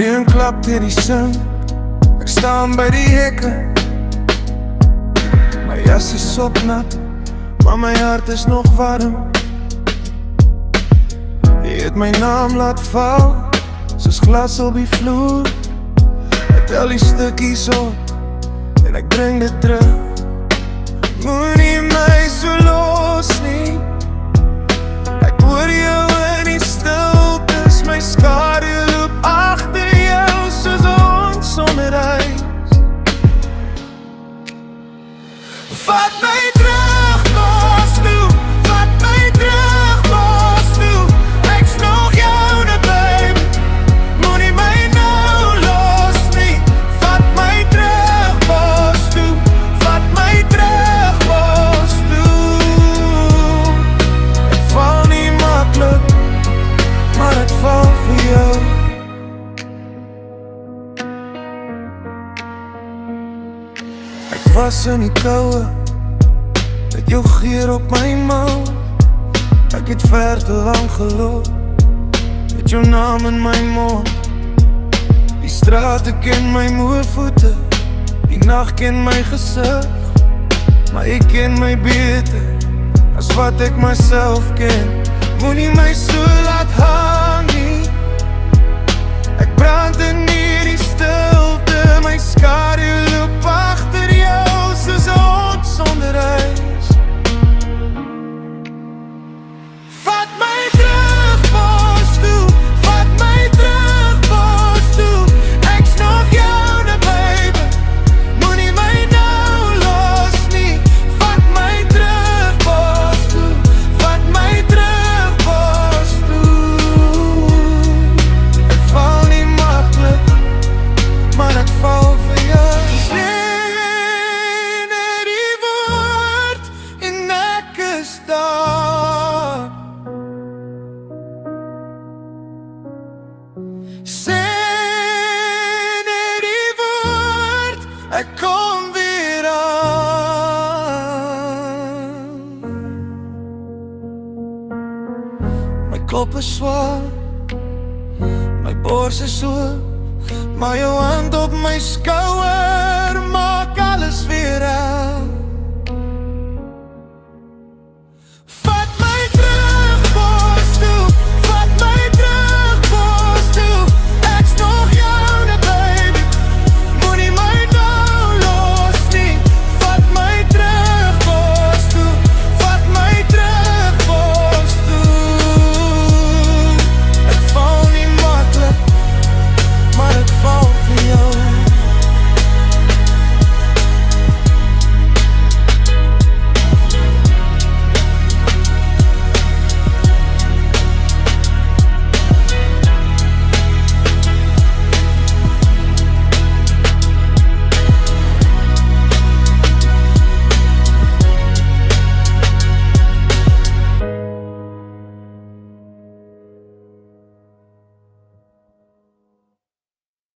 Reën klap teen die sin, ek staan by die hekke. My jas is sopnat, maar my hart is nog warm. Jy het my naam laat val, soos glas op die vloer. Ek tel die stukkies op, en ek bring dit terug. Moenie my so los nie, ek hoor jou in die stiltes. My skadu loop agter jou, soos 'n hond sonder huis. Vat my terug, Bos toe, vat my terug, Bos toe. Ek's nog joune, baby, moenie my nou los nie. Vat my terug, Bos toe, vat my terug, Bos toe. Ek val nie maklik, maar ek val vir jou. Ek was in die koue, met jou geur op my mouw. Ek het ver te lang geloop, met jou naam in my mond. Die strate ken my moervoete, die nacht ken my gesig. Maar ek ken my beter, as wat ek myself ken. Moenie my so laat hang nie, ek brand in hierdie stilte. My skadu loop agter jou, soos 'n hond sonder huis. Vat my terug, Bos toe, vat my terug, Bos toe. Ek's nog joune, baby, moenie my nou los nie. Vat my terug, Bos toe, vat my terug, Bos toe. Ek val nie maklik, maar ek val vir jou. Sê net die woord en ek is daar. Sê net die woord, ek kom weer aan. My klop is swaar, my bors is oop, maar jou hand op my skouer maak alles weer reg.